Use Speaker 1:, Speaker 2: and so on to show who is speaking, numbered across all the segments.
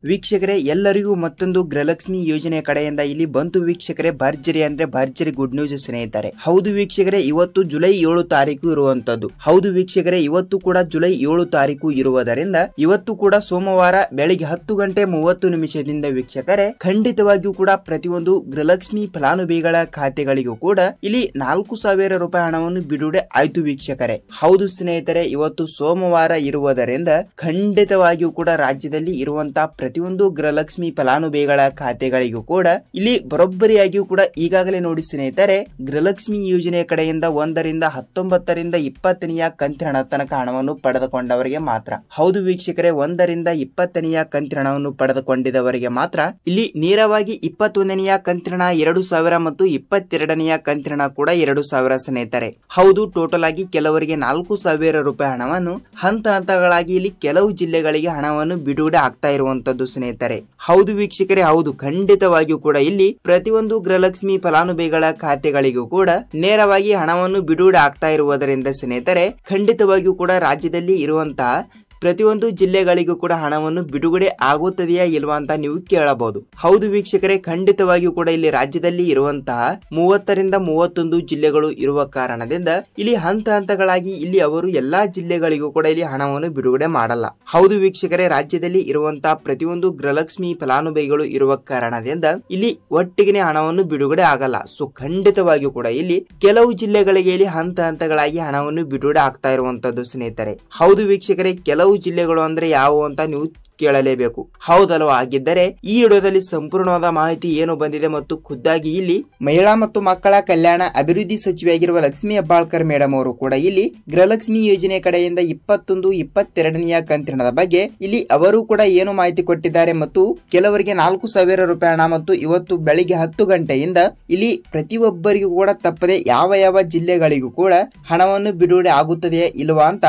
Speaker 1: ವೀಕ್ಷಕರೇ ಎಲ್ಲರಿಗೂ ಮತ್ತೊಂದು ಗೃಹಲಕ್ಷ್ಮಿ ಯೋಜನೆ ಕಡೆಯಿಂದ ಇಲ್ಲಿ ಬಂತು ವೀಕ್ಷಕರೇ. ಭರ್ಜರಿ ಅಂದ್ರೆ ಭರ್ಜರಿ ಗುಡ್ ನ್ಯೂಸ್ ಸ್ನೇಹಿತರೆ. ಹೌದು ವೀಕ್ಷಕರೇ, ಇವತ್ತು ಜುಲೈ 7 ತಾರೀಕು ಇರುವಂತದ್ದು. ಹೌದು ವೀಕ್ಷಕರೇ, ಇವತ್ತು ಕೂಡ ಜುಲೈ 7 ತಾರೀಕು ಇರುವುದರಿಂದ ಇವತ್ತು ಕೂಡ ಸೋಮವಾರ ಬೆಳಿಗ್ಗೆ 10 ಗಂಟೆ 30 ನಿಮಿಷದಿಂದ ವೀಕ್ಷಕರೇ ಖಂಡಿತವಾಗಿಯೂ ಕೂಡ ಪ್ರತಿಯೊಂದು ಗೃಹಲಕ್ಷ್ಮಿ ಫಲಾನುಭವಿಗಳ ಖಾತೆಗಳಿಗೂ ಕೂಡ ಇಲ್ಲಿ 4,000 ರೂಪಾಯಿ ಹಣವನ್ನು ಬಿಡುಗಡೆ ಆಯ್ತು ವೀಕ್ಷಕರೇ. ಹೌದು ಸ್ನೇಹಿತರೆ, ಇವತ್ತು ಸೋಮವಾರ ಇರುವುದರಿಂದ ಖಂಡಿತವಾಗಿಯೂ ಕೂಡ ರಾಜ್ಯದಲ್ಲಿ ಇರುವಂತಹ ಪ್ರತಿಯೊಂದು ಗೃಹಲಕ್ಷ್ಮಿ ಫಲಾನುಭವಿಗಳ ಖಾತೆಗಳಿಗೂ ಕೂಡ ಇಲ್ಲಿ ಬರೋಬ್ಬರಿಯಾಗಿಯೂ ಕೂಡ ಈಗಾಗಲೇ ನೋಡಿ ಸ್ನೇಹಿತರೆ, ಗೃಹಲಕ್ಷ್ಮಿ ಯೋಜನೆ ಕಡೆಯಿಂದ 1 ರಿಂದ 19 ರಿಂದ 20ನೆಯ ಕಂತಿನ ತನಕ ಹಣವನ್ನು ಪಡೆದುಕೊಂಡವರಿಗೆ ಮಾತ್ರ. ಹೌದು ವೀಕ್ಷಕರೇ, 1 ರಿಂದ 20ನೆಯ ಕಂತಿನ ಹಣವನ್ನು ಪಡೆದುಕೊಂಡಿದ್ದವರಿಗೆ ಮಾತ್ರ ಇಲ್ಲಿ ನೇರವಾಗಿ 21ನೆಯ ಕಂತಿನ 2,000 ಮತ್ತು 22ನೆಯ ಕಂತಿನ ಕೂಡ 2,000 ಸ್ನೇಹಿತರೆ. ಹೌದು, ಟೋಟಲ್ ಆಗಿ ಕೆಲವರಿಗೆ 4,000 ರೂಪಾಯಿ ಹಣವನ್ನು ಹಂತ ಹಂತಗಳಾಗಿ ಇಲ್ಲಿ ಕೆಲವು ಜಿಲ್ಲೆಗಳಿಗೆ ಹಣವನ್ನು ಬಿಡುಗಡೆ ಆಗ್ತಾ ಇರುವಂತದ್ದು ಸ್ನೇಹಿತರೆ. ಹೌದು ವೀಕ್ಷಕರೇ, ಹೌದು ಖಂಡಿತವಾಗಿಯೂ ಕೂಡ ಇಲ್ಲಿ ಪ್ರತಿಯೊಂದು ಗೃಹಲಕ್ಷ್ಮಿ ಫಲಾನುಭವಿಗಳ ಖಾತೆಗಳಿಗೂ ಕೂಡ ನೇರವಾಗಿ ಹಣವನ್ನು ಬಿಡುಗಡೆ ಆಗ್ತಾ ಇರುವುದರಿಂದ ಸ್ನೇಹಿತರೆ ಖಂಡಿತವಾಗಿಯೂ ಕೂಡ ರಾಜ್ಯದಲ್ಲಿ ಇರುವಂತಹ ಪ್ರತಿಯೊಂದು ಜಿಲ್ಲೆಗಳಿಗೂ ಕೂಡ ಹಣವನ್ನು ಬಿಡುಗಡೆ ಆಗುತ್ತದೆಯಾ ಇಲ್ವಾ ಅಂತ ನೀವು ಕೇಳಬಹುದು. ಹೌದು ವೀಕ್ಷಕರೇ, ಖಂಡಿತವಾಗಿಯೂ ಕೂಡ ಇಲ್ಲಿ ರಾಜ್ಯದಲ್ಲಿ ಇರುವಂತಹ 30 ರಿಂದ 31 ಜಿಲ್ಲೆಗಳು ಇರುವ ಕಾರಣದಿಂದ ಇಲ್ಲಿ ಹಂತ ಹಂತಗಳಾಗಿ ಇಲ್ಲಿ ಅವರು ಎಲ್ಲಾ ಜಿಲ್ಲೆಗಳಿಗೂ ಕೂಡ ಇಲ್ಲಿ ಹಣವನ್ನು ಬಿಡುಗಡೆ ಮಾಡಲ್ಲ. ಹೌದು ವೀಕ್ಷಕರೇ, ರಾಜ್ಯದಲ್ಲಿ ಇರುವಂತಹ ಪ್ರತಿಯೊಂದು ಗೃಹಲಕ್ಷ್ಮಿ ಫಲಾನುಭವಿಗಳು ಇರುವ ಕಾರಣದಿಂದ ಇಲ್ಲಿ ಒಟ್ಟಿಗೆ ಹಣವನ್ನು ಬಿಡುಗಡೆ ಆಗಲ್ಲ. ಸೊ ಖಂಡಿತವಾಗಿಯೂ ಕೂಡ ಇಲ್ಲಿ ಕೆಲವು ಜಿಲ್ಲೆಗಳಿಗೆ ಇಲ್ಲಿ ಹಂತ ಹಂತಗಳಾಗಿ ಹಣವನ್ನು ಬಿಡುಗಡೆ ಆಗ್ತಾ ಇರುವಂತದ್ದು ಸ್ನೇಹಿತರೆ. ಹೌದು ವೀಕ್ಷಕರೇ, ಕೆಲವು ಜಿಲ್ಲೆಗಳು ಅಂದ್ರೆ ಯಾವುವು ಅಂತ ನೀವು ಕೇಳಲೇಬೇಕು, ಹೌದಲ್ವಾ? ಆಗಿದ್ದರೆ ಈ ವಿಡಿಯೋದಲ್ಲಿ ಸಂಪೂರ್ಣವಾದ ಮಾಹಿತಿ ಏನು ಬಂದಿದೆ ಮತ್ತು ಖುದ್ದಾಗಿ ಇಲ್ಲಿ ಮಹಿಳಾ ಮತ್ತು ಮಕ್ಕಳ ಕಲ್ಯಾಣ ಅಭಿವೃದ್ಧಿ ಸಚಿವೆಯಾಗಿರುವ ಲಕ್ಷ್ಮಿ ಹೆಬ್ಬಾಳ್ಕರ್ ಮೇಡಮ್ ಅವರು ಕೂಡ ಇಲ್ಲಿ ಗೃಹಲಕ್ಷ್ಮಿ ಯೋಜನೆ ಕಡೆಯಿಂದ 21, 22ನೆಯ ಕಂತಿನ ಬಗ್ಗೆ ಇಲ್ಲಿ ಅವರು ಕೂಡ ಏನು ಮಾಹಿತಿ ಕೊಟ್ಟಿದ್ದಾರೆ ಮತ್ತು ಕೆಲವರಿಗೆ 4,000 ರೂಪಾಯಿ ಹಣ ಮತ್ತು ಇವತ್ತು ಬೆಳಿಗ್ಗೆ 10 ಗಂಟೆಯಿಂದ ಇಲ್ಲಿ ಪ್ರತಿಯೊಬ್ಬರಿಗೂ ಕೂಡ ತಪ್ಪದೆ ಯಾವ ಜಿಲ್ಲೆಗಳಿಗೂ ಕೂಡ ಹಣವನ್ನು ಬಿಡುಗಡೆ ಆಗುತ್ತದೆಯೇ ಇಲ್ವಾ ಅಂತ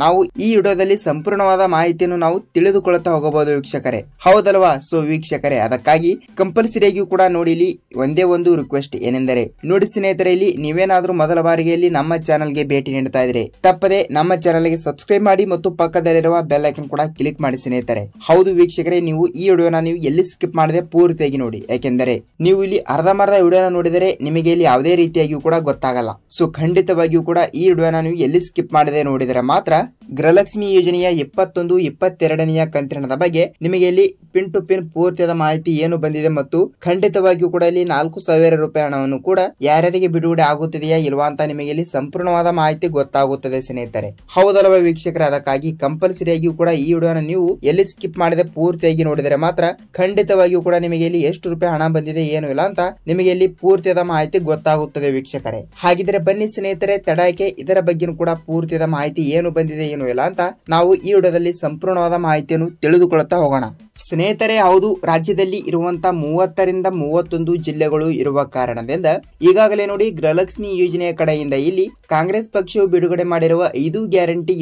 Speaker 1: ನಾವು ಈ ವಿಡಿಯೋದಲ್ಲಿ ಸಂಪೂರ್ಣವಾದ ಮಾಹಿತಿಯನ್ನು ನಾವು ತಿಳಿದುಕೊಳ್ಳುತ್ತಾ ಹೋಗಬಹುದು ವೀಕ್ಷಕರೇ, ಹೌದಲ್ವಾ? ಸೊ ವೀಕ್ಷಕರೇ, ಅದಕ್ಕಾಗಿ ಕಂಪಲ್ಸರಿಯಾಗಿಯೂ ಕೂಡ ನೋಡಿ ಇಲ್ಲಿ ಒಂದೇ ಒಂದು ರಿಕ್ವೆಸ್ಟ್ ಏನೆಂದರೆ ನೋಡಿ ಸ್ನೇಹಿತರೆ, ಇಲ್ಲಿ ನೀವೇನಾದ್ರೂ ಮೊದಲ ಬಾರಿಗೆ ಇಲ್ಲಿ ನಮ್ಮ ಚಾನಲ್ಗೆ ಭೇಟಿ ನೀಡ್ತಾ ಇದ್ರೆ ತಪ್ಪದೆ ನಮ್ಮ ಚಾನಲ್ಗೆ ಸಬ್ಸ್ಕ್ರೈಬ್ ಮಾಡಿ ಮತ್ತು ಪಕ್ಕದಲ್ಲಿರುವ ಬೆಲ್ ಐಕನ್ ಕೂಡ ಕ್ಲಿಕ್ ಮಾಡಿ ಸ್ನೇಹಿತರೆ. ಹೌದು ವೀಕ್ಷಕರೇ, ನೀವು ಈ ವಿಡಿಯೋನ ನೀವು ಎಲ್ಲಿ ಸ್ಕಿಪ್ ಮಾಡದೆ ಪೂರ್ತಿಯಾಗಿ ನೋಡಿ, ಯಾಕೆಂದರೆ ನೀವು ಇಲ್ಲಿ ಅರ್ಧಂಬರ್ಧ ವಿಡಿಯೋನ ನೋಡಿದರೆ ನಿಮಗೆ ಇಲ್ಲಿ ಯಾವುದೇ ರೀತಿಯಾಗಿಯೂ ಕೂಡ ಗೊತ್ತಾಗಲ್ಲ. ಸೊ ಖಂಡಿತವಾಗಿಯೂ ಕೂಡ ಈ ವಿಡಿಯೋನ ನೀವು ಎಲ್ಲಿ ಸ್ಕಿಪ್ ಮಾಡದೆ ನೋಡಿದರೆ ಮಾತ್ರ ಗೃಹಲಕ್ಷ್ಮಿ ಯೋಜನೆಯ 21, 22ನೆಯ ಕಂತಿನ ಬಗ್ಗೆ ನಿಮಗೆ ಇಲ್ಲಿ ಪಿನ್ ಟು ಪಿನ್ ಪೂರ್ತಿಯಾದ ಮಾಹಿತಿ ಏನು ಬಂದಿದೆ ಮತ್ತು ಖಂಡಿತವಾಗಿಯೂ ಕೂಡ ಇಲ್ಲಿ 4,000 ರೂಪಾಯಿ ಹಣವನ್ನು ಕೂಡ ಯಾರ್ಯಾರಿಗೆ ಬಿಡುಗಡೆ ಆಗುತ್ತದೆಯಾ ಇಲ್ವಾ ಅಂತ ನಿಮಗೆ ಇಲ್ಲಿ ಸಂಪೂರ್ಣವಾದ ಮಾಹಿತಿ ಗೊತ್ತಾಗುತ್ತದೆ ಸ್ನೇಹಿತರೆ. ಹೌದಲ್ವಾ ವೀಕ್ಷಕರೇ? ಅದಕ್ಕಾಗಿ ಕಂಪಲ್ಸರಿಯಾಗಿಯೂ ಕೂಡ ಈ ವಿಡಿಯೋನ ನೀವು ಎಲ್ಲಿ ಸ್ಕಿಪ್ ಮಾಡದೆ ಪೂರ್ತಿಯಾಗಿ ನೋಡಿದರೆ ಮಾತ್ರ ಖಂಡಿತವಾಗಿಯೂ ಕೂಡ ನಿಮಗೆ ಇಲ್ಲಿ ಎಷ್ಟು ರೂಪಾಯಿ ಹಣ ಬಂದಿದೆ ಏನು ಇಲ್ಲ ಅಂತ ನಿಮಗೆ ಇಲ್ಲಿ ಪೂರ್ತಿಯಾದ ಮಾಹಿತಿ ಗೊತ್ತಾಗುತ್ತದೆ ವೀಕ್ಷಕರೇ. ಹಾಗಿದ್ರೆ ಬನ್ನಿ ಸ್ನೇಹಿತರೆ, ತಡಕ್ಕೆ ಇದರ ಬಗ್ಗೆ ಕೂಡ ಪೂರ್ತಿಯಾದ ಮಾಹಿತಿ ಏನು ಬಂದಿದೆ ಏನು ಇಲ್ಲ ಅಂತ ನಾವು ಈ ವಿಡಿಯೋದಲ್ಲಿ ಸಂಪೂರ್ಣವಾದ ಮಾಹಿತಿಯನ್ನು ತಿಳಿದುಕೊಳ್ಳುತ್ತಾ ಹೋಗೋಣ ಸ್ನೇಹಿತರೆ. ಹೌದು, ರಾಜ್ಯದಲ್ಲಿ ಇರುವಂತಹ 30 ರಿಂದ 31 ಜಿಲ್ಲೆಗಳು ಇರುವ ಕಾರಣದಿಂದ ಈಗಾಗಲೇ ನೋಡಿ ಗೃಹಲಕ್ಷ್ಮಿ ಯೋಜನೆಯ ಕಡೆಯಿಂದ ಇಲ್ಲಿ ಕಾಂಗ್ರೆಸ್ ಪಕ್ಷವು ಬಿಡುಗಡೆ ಮಾಡಿರುವ 5 ಗ್ಯಾರಂಟಿ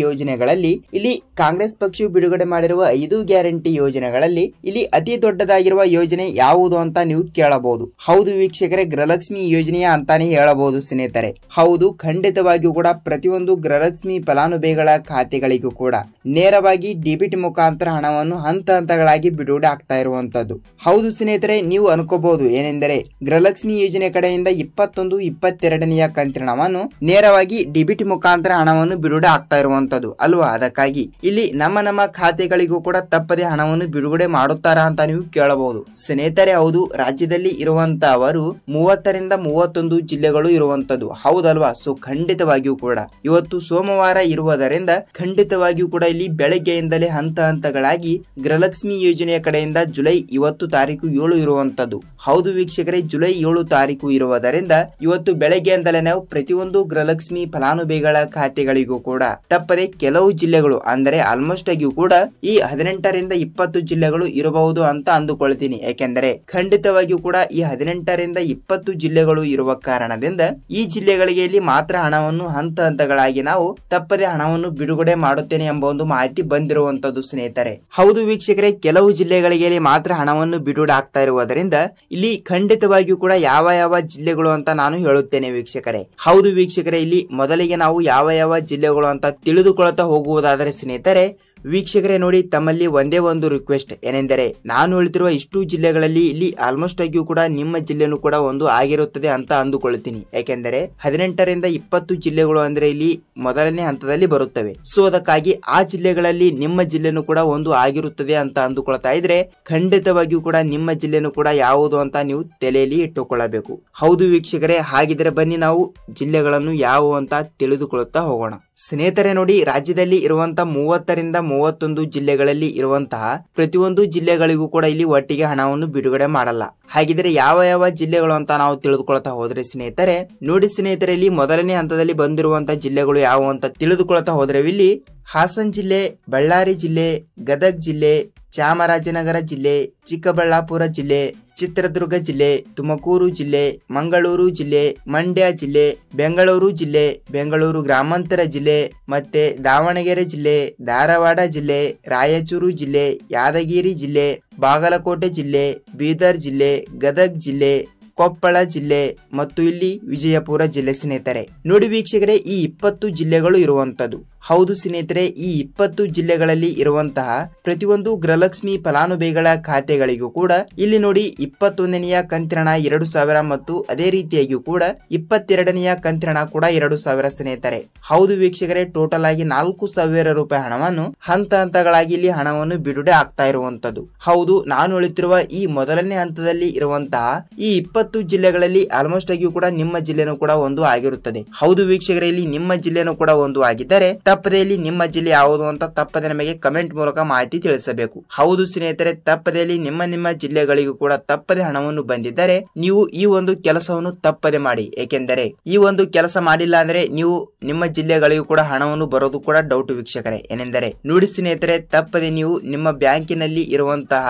Speaker 1: ಯೋಜನೆಗಳಲ್ಲಿ ಇಲ್ಲಿ ಅತಿ ದೊಡ್ಡದಾಗಿರುವ ಯೋಜನೆ ಯಾವುದು ಅಂತ ನೀವು ಕೇಳಬಹುದು. ಹೌದು ವೀಕ್ಷಕರೇ, ಗೃಹಲಕ್ಷ್ಮಿ ಯೋಜನೆಯ ಅಂತಾನೆ ಹೇಳಬಹುದು ಸ್ನೇಹಿತರೆ. ಹೌದು, ಖಂಡಿತವಾಗಿಯೂ ಕೂಡ ಪ್ರತಿಯೊಂದು ಗೃಹಲಕ್ಷ್ಮಿ ಫಲಾನುಭವಿಗಳ ಖಾತೆಗಳಿಗೂ ಕೂಡ ನೇರವಾಗಿ ಡಿಬಿಟಿ ಮುಖಾಂತರ ಹಣವನ್ನು ಹಂತ ಹಂತಗಳಾಗಿ ಬಿಡುಗಡೆ ಆಗ್ತಾ ಇರುವಂತದ್ದು. ಹೌದು ಸ್ನೇಹಿತರೆ, ನೀವು ಅನ್ಕೋಬಹುದು ಏನೆಂದರೆ ಗೃಹಲಕ್ಷ್ಮಿ ಯೋಜನೆ ಕಡೆಯಿಂದ 21, 22ನೆಯ ಕಂತಿನ ಹಣವನ್ನು ನೇರವಾಗಿ ಡಿಬಿಟಿ ಮುಖಾಂತರ ಹಣವನ್ನು ಬಿಡುಗಡೆ ಆಗ್ತಾ ಇರುವಂತದ್ದು ಅಲ್ವಾ? ಅದಕ್ಕಾಗಿ ಇಲ್ಲಿ ನಮ್ಮ ಖಾತೆಗಳಿಗೂ ಕೂಡ ತಪ್ಪದೆ ಹಣವನ್ನು ಬಿಡುಗಡೆ ಮಾಡುತ್ತಾರಾ ಅಂತ ನೀವು ಕೇಳಬಹುದು ಸ್ನೇಹಿತರೆ. ಹೌದು, ರಾಜ್ಯದಲ್ಲಿ ಇರುವಂತಹವರು 30 ರಿಂದ 31 ಜಿಲ್ಲೆಗಳು ಇರುವಂತದ್ದು, ಹೌದಲ್ವಾ? ಸೊ ಖಂಡಿತವಾಗಿಯೂ ಕೂಡ ಇವತ್ತು ಸೋಮವಾರ ಇರುವುದರಿಂದ ಖಂಡಿತವಾಗಿಯೂ ಕೂಡ ಇಲ್ಲಿ ಬೆಳಗ್ಗೆಯಿಂದಲೇ ಹಂತ ಹಂತಗಳಾಗಿ ಗೃಹಲಕ್ಷ್ಮಿ ಯೋಜನೆಯ ಕಡೆಯಿಂದ ಜುಲೈ 7 ತಾರೀಕು 7 ಇರುವಂತದ್ದು. ಹೌದು ವೀಕ್ಷಕರೇ, ಜುಲೈ 7 ತಾರೀಕು ಇರುವುದರಿಂದ ಇವತ್ತು ಬೆಳಗ್ಗೆಯಿಂದಲೇ ನಾವು ಪ್ರತಿಯೊಂದು ಗೃಹಲಕ್ಷ್ಮಿ ಫಲಾನುಭವಿಗಳ ಖಾತೆಗಳಿಗೂ ಕೂಡ ತಪ್ಪದೆ ಕೆಲವು ಜಿಲ್ಲೆಗಳು ಅಂದರೆ ಆಲ್ಮೋಸ್ಟ್ ಆಗಿಯೂ ಕೂಡ ಈ 18 ರಿಂದ 20 ಜಿಲ್ಲೆಗಳು ಇರಬಹುದು ಅಂತ ಅಂದುಕೊಳ್ತೀನಿ. ಯಾಕೆಂದರೆ ಖಂಡಿತವಾಗಿಯೂ ಕೂಡ ಈ 18 ರಿಂದ 20 ಜಿಲ್ಲೆಗಳು ಇರುವ ಕಾರಣದಿಂದ ಈ ಜಿಲ್ಲೆಗಳಿಗೆ ಇಲ್ಲಿ ಮಾತ್ರ ಹಣವನ್ನು ಹಂತ ಹಂತಗಳಾಗಿ ನಾವು ತಪ್ಪದೆ ಹಣವನ್ನು ಬಿಡುಗಡೆ ಮಾಡುತ್ತೇನೆ ಎಂಬ ಒಂದು ಮಾಹಿತಿ ಬಂದಿರುವಂತದ್ದು ಸ್ನೇಹಿತರೆ. ಹೌದು ವೀಕ್ಷಕರೇ, ಕೆಲವು ಜಿಲ್ಲೆಗಳಿಗೆ ಮಾತ್ರ ಹಣವನ್ನು ಬಿಡುಗಡೆ ಆಗ್ತಾ ಇರುವುದರಿಂದ ಇಲ್ಲಿ ಖಂಡಿತವಾಗಿಯೂ ಕೂಡ ಯಾವ ಜಿಲ್ಲೆಗಳು ಅಂತ ನಾನು ಹೇಳುತ್ತೇನೆ ವೀಕ್ಷಕರೇ. ಹೌದು ವೀಕ್ಷಕರೇ, ಇಲ್ಲಿ ಮೊದಲಿಗೆ ನಾವು ಯಾವ ಜಿಲ್ಲೆಗಳು ಅಂತ ತಿಳಿದುಕೊಳ್ಳುತ್ತಾ ಹೋಗುವುದಾದರೆ ಸ್ನೇಹಿತರೆ ವೀಕ್ಷಕರೇ ನೋಡಿ, ತಮ್ಮಲ್ಲಿ ಒಂದೇ ಒಂದು ರಿಕ್ವೆಸ್ಟ್ ಏನೆಂದರೆ, ನಾನು ಹೇಳ್ತಿರುವ ಇಷ್ಟು ಜಿಲ್ಲೆಗಳಲ್ಲಿ ಇಲ್ಲಿ ಆಲ್ಮೋಸ್ಟ್ ಆಗಿಯೂ ಕೂಡ ನಿಮ್ಮ ಜಿಲ್ಲೆನೂ ಕೂಡ ಒಂದು ಆಗಿರುತ್ತದೆ ಅಂತ ಅಂದುಕೊಳ್ತೀನಿ. ಯಾಕೆಂದರೆ 18ರಿಂದ 20 ಜಿಲ್ಲೆಗಳು ಅಂದ್ರೆ ಇಲ್ಲಿ ಮೊದಲನೇ ಹಂತದಲ್ಲಿ ಬರುತ್ತವೆ. ಸೊ ಅದಕ್ಕಾಗಿ ಆ ಜಿಲ್ಲೆಗಳಲ್ಲಿ ನಿಮ್ಮ ಜಿಲ್ಲೆನೂ ಕೂಡ ಒಂದು ಆಗಿರುತ್ತದೆ ಅಂತ ಅಂದುಕೊಳ್ತಾ ಇದ್ರೆ ಖಂಡಿತವಾಗಿಯೂ ಕೂಡ ನಿಮ್ಮ ಜಿಲ್ಲೆನೂ ಕೂಡ ಯಾವುದು ಅಂತ ನೀವು ತಲೆಯಲ್ಲಿ ಇಟ್ಟುಕೊಳ್ಳಬೇಕು. ಹೌದು ವೀಕ್ಷಕರೇ, ಹಾಗಿದ್ರೆ ಬನ್ನಿ ನಾವು ಜಿಲ್ಲೆಗಳನ್ನು ಯಾವುವು ಅಂತ ತಿಳಿದುಕೊಳ್ಳುತ್ತಾ ಹೋಗೋಣ. ಸ್ನೇಹಿತರೆ ನೋಡಿ, ರಾಜ್ಯದಲ್ಲಿ ಇರುವಂತಹ 30ರಿಂದ 31 ಜಿಲ್ಲೆಗಳಲ್ಲಿ ಇರುವಂತಹ ಪ್ರತಿಯೊಂದು ಜಿಲ್ಲೆಗಳಿಗೂ ಕೂಡ ಇಲ್ಲಿ ಒಟ್ಟಿಗೆ ಹಣವನ್ನು ಬಿಡುಗಡೆ ಮಾಡಲ್ಲ. ಹಾಗಿದ್ರೆ ಯಾವ ಯಾವ ಜಿಲ್ಲೆಗಳು ಅಂತ ನಾವು ತಿಳಿದುಕೊಳ್ತಾ ಹೋದ್ರೆ ಸ್ನೇಹಿತರೆ ನೋಡಿ, ಸ್ನೇಹಿತರೆ ಇಲ್ಲಿ ಮೊದಲನೇ ಹಂತದಲ್ಲಿ ಬಂದಿರುವಂತಹ ಜಿಲ್ಲೆಗಳು ಯಾವುವು ಅಂತ ತಿಳಿದುಕೊಳ್ತಾ ಹೋದ್ರೆ ಇಲ್ಲಿ ಹಾಸನ ಜಿಲ್ಲೆ, ಬಳ್ಳಾರಿ ಜಿಲ್ಲೆ, ಗದಗ ಜಿಲ್ಲೆ, ಚಾಮರಾಜನಗರ ಜಿಲ್ಲೆ, ಚಿಕ್ಕಬಳ್ಳಾಪುರ ಜಿಲ್ಲೆ, ಚಿತ್ರದುರ್ಗ ಜಿಲ್ಲೆ, ತುಮಕೂರು ಜಿಲ್ಲೆ, ಮಂಗಳೂರು ಜಿಲ್ಲೆ, ಮಂಡ್ಯ ಜಿಲ್ಲೆ, ಬೆಂಗಳೂರು ಜಿಲ್ಲೆ, ಬೆಂಗಳೂರು ಗ್ರಾಮಾಂತರ ಜಿಲ್ಲೆ, ಮತ್ತೆ ದಾವಣಗೆರೆ ಜಿಲ್ಲೆ, ಧಾರವಾಡ ಜಿಲ್ಲೆ, ರಾಯಚೂರು ಜಿಲ್ಲೆ, ಯಾದಗಿರಿ ಜಿಲ್ಲೆ, ಬಾಗಲಕೋಟೆ ಜಿಲ್ಲೆ, ಬೀದರ್ ಜಿಲ್ಲೆ, ಗದಗ ಜಿಲ್ಲೆ, ಕೊಪ್ಪಳ ಜಿಲ್ಲೆ ಮತ್ತು ಇಲ್ಲಿ ವಿಜಯಪುರ ಜಿಲ್ಲೆ. ಸ್ನೇಹಿತರೆ ನೋಡಿ ವೀಕ್ಷಕರೇ, ಈ 20 ಜಿಲ್ಲೆಗಳು ಇರುವಂತದ್ದು. ಹೌದು ಸ್ನೇಹಿತರೆ, ಈ 20 ಜಿಲ್ಲೆಗಳಲ್ಲಿ ಇರುವಂತಹ ಪ್ರತಿಯೊಂದು ಗೃಹಲಕ್ಷ್ಮಿ ಫಲಾನುಭವಿಗಳ ಖಾತೆಗಳಿಗೂ ಕೂಡ ಇಲ್ಲಿ ನೋಡಿ 21ನೆಯ ಕಂತಿನ 2,000 ಮತ್ತು ಅದೇ ರೀತಿಯಾಗಿಯೂ ಕೂಡ 22ನೆಯ ಕಂತಿನ ಕೂಡ 2,000 ಸ್ನೇಹಿತರೆ. ಹೌದು ವೀಕ್ಷಕರೇ, ಟೋಟಲ್ ಆಗಿ 4,000 ರೂಪಾಯಿ ಹಣವನ್ನು ಹಂತ ಹಂತಗಳಾಗಿ ಇಲ್ಲಿ ಹಣವನ್ನು ಬಿಡುಗಡೆ ಆಗ್ತಾ ಇರುವಂತದ್ದು. ಹೌದು, ನಾನು ಹೇಳುತ್ತಿರುವ ಈ ಮೊದಲನೇ ಹಂತದಲ್ಲಿ ಇರುವಂತಹ ಈ 20 ಜಿಲ್ಲೆಗಳಲ್ಲಿ ಆಲ್ಮೋಸ್ಟ್ ಆಗಿಯೂ ಕೂಡ ನಿಮ್ಮ ಜಿಲ್ಲೆನೂ ಕೂಡ ಒಂದು ಆಗಿರುತ್ತದೆ. ಹೌದು ವೀಕ್ಷಕರೇ, ಇಲ್ಲಿ ನಿಮ್ಮ ಜಿಲ್ಲೆನೂ ಕೂಡ ಒಂದು ಆಗಿದ್ದರೆ ತಪ್ಪದೆ ಇಲ್ಲಿ ನಿಮ್ಮ ಜಿಲ್ಲೆ ಯಾವುದು ಅಂತ ತಪ್ಪದೆ ನಮಗೆ ಕಮೆಂಟ್ ಮೂಲಕ ಮಾಹಿತಿ ತಿಳಿಸಬೇಕು. ಹೌದು ಸ್ನೇಹಿತರೆ, ತಪ್ಪದೆ ಇಲ್ಲಿ ನಿಮ್ಮ ಜಿಲ್ಲೆಗಳಿಗೂ ಕೂಡ ತಪ್ಪದೆ ಹಣವನ್ನು ಬಂದಿದ್ದರೆ ನೀವು ಈ ಒಂದು ಕೆಲಸವನ್ನು ತಪ್ಪದೆ ಮಾಡಿ. ಏಕೆಂದರೆ ಈ ಒಂದು ಕೆಲಸ ಮಾಡಿಲ್ಲ ಅಂದ್ರೆ ನೀವು ನಿಮ್ಮ ಜಿಲ್ಲೆಗಳಿಗೂ ಕೂಡ ಹಣವನ್ನು ಬರೋದು ಕೂಡ ಡೌಟ್ ವೀಕ್ಷಕರೇ. ಏನೆಂದರೆ ನೋಡಿ ಸ್ನೇಹಿತರೆ, ತಪ್ಪದೆ ನೀವು ನಿಮ್ಮ ಬ್ಯಾಂಕಿನಲ್ಲಿ ಇರುವಂತಹ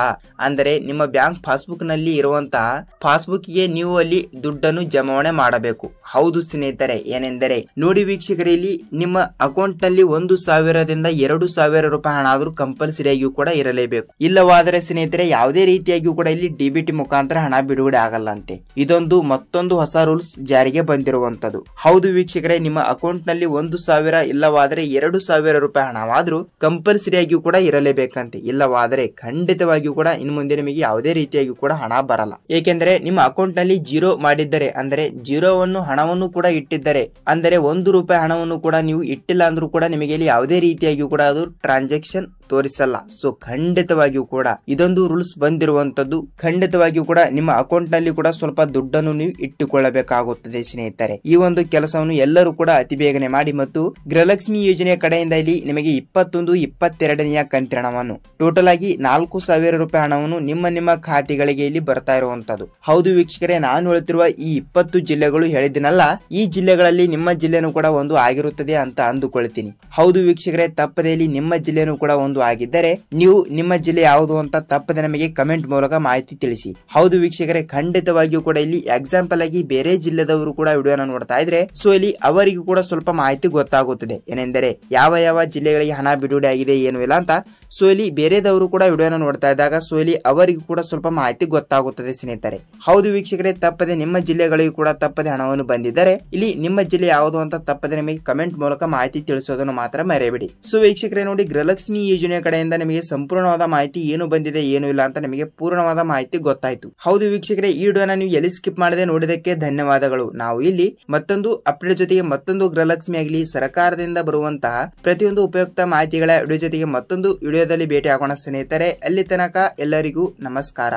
Speaker 1: ಅಂದರೆ ನಿಮ್ಮ ಬ್ಯಾಂಕ್ ಪಾಸ್ಬುಕ್ ನಲ್ಲಿ ಇರುವಂತಹ ಪಾಸ್ಬುಕ್ಗೆ ನೀವು ಅಲ್ಲಿ ದುಡ್ಡನ್ನು ಜಮಾವಣೆ ಮಾಡಬೇಕು. ಹೌದು ಸ್ನೇಹಿತರೆ, ಏನೆಂದರೆ ನೋಡಿ ವೀಕ್ಷಕರೇ, ಇಲ್ಲಿ ನಿಮ್ಮ ಅಕೌಂಟ್ ನಲ್ಲಿ 1,000ದಿಂದ 2,000 ರೂಪಾಯಿ ಹಣ ಆದ್ರೂ ಕಂಪಲ್ಸರಿ ಆಗಿಯೂ ಕೂಡ ಇರಲೇಬೇಕು. ಇಲ್ಲವಾದರೆ ಸ್ನೇಹಿತರೆ ಯಾವುದೇ ರೀತಿಯಾಗಿಯೂ ಕೂಡ ಇಲ್ಲಿ ಡಿಬಿಟಿ ಮುಖಾಂತರ ಹಣ ಬಿಡುಗಡೆ ಆಗಲ್ಲ ಅಂತೆ. ಇದೊಂದು ಮತ್ತೊಂದು ಹೊಸ ರೂಲ್ಸ್ ಜಾರಿಗೆ ಬಂದಿರುವಂತದ್ದು. ಹೌದು ವೀಕ್ಷಕರೇ, ನಿಮ್ಮ ಅಕೌಂಟ್ ನಲ್ಲಿ 1,000 ಇಲ್ಲವಾದರೆ 2,000 ರೂಪಾಯಿ ಹಣವಾದ್ರೂ ಕಂಪಲ್ಸರಿ ಆಗಿಯೂ ಕೂಡ ಇರಲೇಬೇಕಂತೆ. ಇಲ್ಲವಾದರೆ ಖಂಡಿತವಾಗಿಯೂ ಕೂಡ ಇನ್ನು ಮುಂದೆ ನಿಮಗೆ ಯಾವುದೇ ರೀತಿಯಾಗಿಯೂ ಕೂಡ ಹಣ ಬರಲ್ಲ. ಏಕೆಂದರೆ ನಿಮ್ಮ ಅಕೌಂಟ್ ನಲ್ಲಿ 0 ಮಾಡಿದ್ದರೆ ಅಂದರೆ 0ವನ್ನು ಹಣವನ್ನು ಕೂಡ ಇಟ್ಟಿದ್ದರೆ ಅಂದರೆ 1 ರೂಪಾಯಿ ಹಣವನ್ನು ಕೂಡ ನೀವು ಇಟ್ಟಿಲ್ಲ ಅಂದ್ರೂ ಕೂಡ ನಿಮಗೆ ಇಲ್ಲಿ ಯಾವುದೇ ರೀತಿಯಾಗಿಯೂ ಕೂಡ ಅದು ಟ್ರಾನ್ಸಾಕ್ಷನ್ ತೋರಿಸಲ್ಲ. ಸೊ ಖಂಡಿತವಾಗಿಯೂ ಕೂಡ ಇದೊಂದು ರೂಲ್ಸ್ ಬಂದಿರುವಂತದ್ದು. ಖಂಡಿತವಾಗಿಯೂ ಕೂಡ ನಿಮ್ಮ ಅಕೌಂಟ್ ನಲ್ಲಿ ಕೂಡ ಸ್ವಲ್ಪ ದುಡ್ಡನ್ನು ನೀವು ಇಟ್ಟುಕೊಳ್ಳಬೇಕಾಗುತ್ತದೆ ಸ್ನೇಹಿತರೆ. ಈ ಒಂದು ಕೆಲಸವನ್ನು ಎಲ್ಲರೂ ಕೂಡ ಅತಿ ಬೇಗನೆ ಮಾಡಿ ಮತ್ತು ಗೃಹಲಕ್ಷ್ಮಿ ಯೋಜನೆಯ ಕಡೆಯಿಂದ ಇಲ್ಲಿ ನಿಮಗೆ 21, 22ನೆಯ ಕಂತಿನ ಹಣವನ್ನು ಟೋಟಲ್ ಆಗಿ 4,000 ರೂಪಾಯಿ ಹಣವನ್ನು ನಿಮ್ಮ ಖಾತೆಗಳಿಗೆ ಇಲ್ಲಿ ಬರ್ತಾ ಇರುವಂತದ್ದು. ಹೌದು ವೀಕ್ಷಕರೇ, ನಾನು ಹೇಳ್ತಿರುವ ಈ 20 ಜಿಲ್ಲೆಗಳು ಹೇಳಿದಿನಲ್ಲ, ಈ ಜಿಲ್ಲೆಗಳಲ್ಲಿ ನಿಮ್ಮ ಜಿಲ್ಲೆನೂ ಕೂಡ ಒಂದು ಆಗಿರುತ್ತದೆ ಅಂತ ಅಂದುಕೊಳ್ತೀನಿ. ಹೌದು ವೀಕ್ಷಕರೇ, ತಪ್ಪದೆ ಇಲ್ಲಿ ನಿಮ್ಮ ಜಿಲ್ಲೆನೂ ಕೂಡ ಒಂದು ಆಗಿದ್ದರೆ ನೀವು ನಿಮ್ಮ ಜಿಲ್ಲೆ ಯಾವುದು ಅಂತ ತಪ್ಪದೆ ನಮಗೆ ಕಮೆಂಟ್ ಮೂಲಕ ಮಾಹಿತಿ ತಿಳಿಸಿ. ಹೌದು ವೀಕ್ಷಕರೇ, ಖಂಡಿತವಾಗಿಯೂ ಕೂಡ ಇಲ್ಲಿ ಎಕ್ಸಾಂಪಲ್ ಆಗಿ ಬೇರೆ ಜಿಲ್ಲೆದವರು ಕೂಡ ವಿಡಿಯೋನ ನೋಡ್ತಾ ಇದ್ರೆ ಸೊ ಇಲ್ಲಿ ಅವರಿಗೂ ಕೂಡ ಸ್ವಲ್ಪ ಮಾಹಿತಿ ಗೊತ್ತಾಗುತ್ತದೆ. ಏನೆಂದರೆ ಯಾವ ಯಾವ ಜಿಲ್ಲೆಗಳಿಗೆ ಹಣ ಬಿಡುಗಡೆ ಆಗಿದೆ ಏನು ಇಲ್ಲ ಅಂತ. ಸೊ ಇಲ್ಲಿ ಬೇರೆದವರು ಕೂಡ ವಿಡಿಯೋನ ನೋಡ್ತಾ ಇದ್ದಾಗ ಸೊ ಇಲ್ಲಿ ಅವರಿಗೂ ಕೂಡ ಸ್ವಲ್ಪ ಮಾಹಿತಿ ಗೊತ್ತಾಗುತ್ತದೆ ಸ್ನೇಹಿತರೆ. ಹೌದು ವೀಕ್ಷಕರೇ, ತಪ್ಪದೆ ನಿಮ್ಮ ಜಿಲ್ಲೆಗಳಿಗೂ ಕೂಡ ತಪ್ಪದೆ ಹಣವನ್ನು ಬಂದಿದ್ದರೆ ಇಲ್ಲಿ ನಿಮ್ಮ ಜಿಲ್ಲೆ ಯಾವುದು ಅಂತ ತಪ್ಪದೆ ನಿಮಗೆ ಕಮೆಂಟ್ ಮೂಲಕ ಮಾಹಿತಿ ತಿಳಿಸೋದನ್ನು ಮಾತ್ರ ಮರೆಯಬೇಡಿ. ಸೊ ವೀಕ್ಷಕರೇ ನೋಡಿ, ಗೃಹಲಕ್ಷ್ಮಿ ಯೋಜನೆ ಕಡೆಯಿಂದ ನಿಮಗೆ ಸಂಪೂರ್ಣವಾದ ಮಾಹಿತಿ ಏನು ಬಂದಿದೆ ಏನು ಇಲ್ಲ ಅಂತ ನಿಮಗೆ ಪೂರ್ಣವಾದ ಮಾಹಿತಿ ಗೊತ್ತಾಯ್ತು. ಹೌದು ವೀಕ್ಷಕರೇ, ಈ ವಿಡಿಯೋನ ನೀವು ಎಲ್ಲಿ ಸ್ಕಿಪ್ ಮಾಡದೆ ನೋಡಿದಕ್ಕೆ ಧನ್ಯವಾದಗಳು. ನಾವು ಇಲ್ಲಿ ಮತ್ತೊಂದು ಅಪ್ಡೇಟ್ ಜೊತೆಗೆ ಮತ್ತೊಂದು ಗೃಹಲಕ್ಷ್ಮಿ ಆಗಲಿ ಸರ್ಕಾರದಿಂದ ಬರುವಂತಹ ಪ್ರತಿಯೊಂದು ಉಪಯುಕ್ತ ಮಾಹಿತಿಗಳ ವಿಡಿಯೋ ಜೊತೆಗೆ ಮತ್ತೊಂದು ವಿಡಿಯೋದಲ್ಲಿ ಭೇಟಿ ಆಗೋಣ ಸ್ನೇಹಿತರೆ. ಅಲ್ಲಿ ತನಕ ಎಲ್ಲರಿಗೂ ನಮಸ್ಕಾರ.